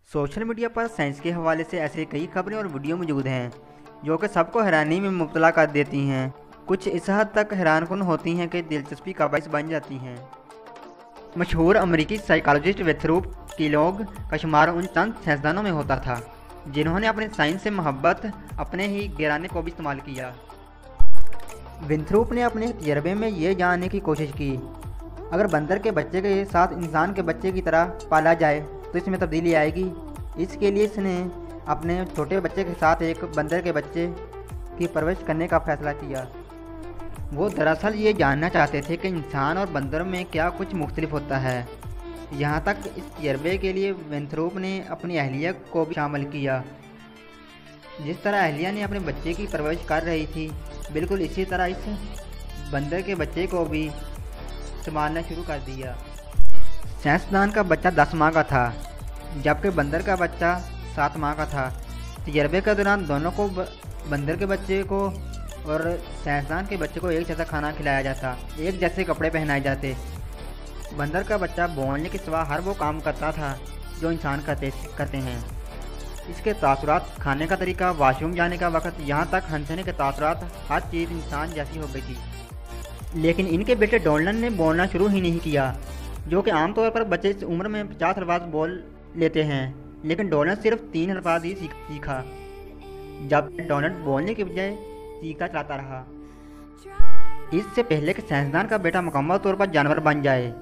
Social media पर science के हवाले से ऐसे कई खबरें और वीडियो मौजूद हैं जो कि सबको हैरानी में मुब्तला कर देती हैं। कुछ इस हद तक हैरानकुन होती हैं कि दिलचस्पी का बाइस बन जाती हैं। मशहूर अमेरिकी साइकोलॉजिस्ट विंथ्रोप कीलॉग का शुमार उन चंद साइंसदानों में होता था जिन्होंने अपने साइंस से मोहब्बत अपने ही गिराने को भी इस्तेमाल किया। विंथ्रोप ने अपने तजर्बे में ये जानने की कोशिश की, अगर बंदर के बच्चे के साथ इंसान के बच्चे की तरह पाला जाए तो इसमें तब्दीली आएगी। इसके लिए इसने अपने छोटे बच्चे के साथ एक बंदर के बच्चे की परवरिश करने का फैसला किया। वो दरअसल ये जानना चाहते थे कि इंसान और बंदर में क्या कुछ मुख्तलिफ होता है। यहाँ तक इस तजर्बे के लिए विंथ्रोप ने अपनी अहलिया को भी शामिल किया। जिस तरह अहलिया ने अपने बच्चे की परवरिश कर रही थी, बिल्कुल इसी तरह इस बंदर के बच्चे को भी संभालना शुरू कर दिया। साइंसदान का बच्चा 10 माह का था जबकि बंदर का बच्चा 7 माह का था। तजर्बे के दौरान दोनों को, बंदर के बच्चे को और साइंसदान के बच्चे को एक जैसा खाना खिलाया जाता, एक जैसे कपड़े पहनाए जाते। बंदर का बच्चा बोलने के सिवा हर वो काम करता था जो इंसान करते हैं। इसके तासुरात, खाने का तरीका, वॉशरूम जाने का वक्त, यहाँ तक हंसने के तासुरात, हर चीज़ इंसान जैसी हो गई थी। लेकिन इनके बेटे डोनल्ड ने बोलना शुरू ही नहीं किया, जो कि आमतौर पर बच्चे इस उम्र में 50 अल्फाज बोल लेते हैं, लेकिन डोनल्ड सिर्फ 3 अल्फाज ही सीखा। जब डोनल्ड बोलने के बजाय सीखता चलाता रहा, इससे पहले कि साइंसदान का बेटा मुकम्मल तौर पर जानवर बन जाए,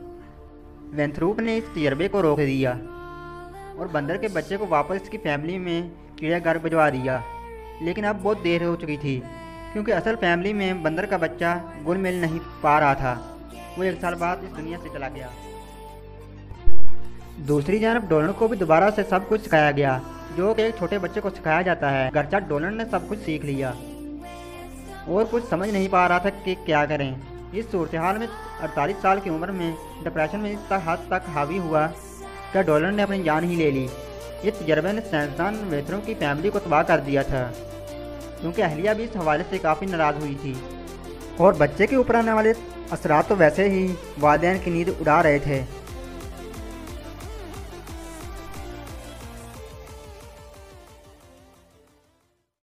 विंथ्रोप ने इस तजर्बे को रोक दिया और बंदर के बच्चे को वापस इसकी फैमिली में चिड़ियाघर भिजवा दिया। लेकिन अब बहुत देर हो चुकी थी, क्योंकि असल फैमिली में बंदर का बच्चा घुल मिल नहीं पा रहा था। वो 1 साल बाद इस दुनिया से चला गया। दूसरी जानब डोनल्ड को भी दोबारा से सब कुछ सिखाया गया, जो कि एक छोटे बच्चे को सिखाया जाता है। गरचा डोनल्ड ने सब कुछ सीख लिया और कुछ समझ नहीं पा रहा था कि क्या करें। इस सूरत हाल में 48 साल की उम्र में डिप्रेशन में इस हद तक हावी हुआ कि डोनल्ड ने अपनी जान ही ले ली। इस तजर्बे ने साइंसदान विंथ्रोप की फैमिली को तबाह कर दिया था, क्योंकि अहलिया भी इस हवाले से काफ़ी नाराज़ हुई थी और बच्चे के ऊपर आने वाले असरात तो वैसे ही वालिदैन की नींद उड़ा रहे थे।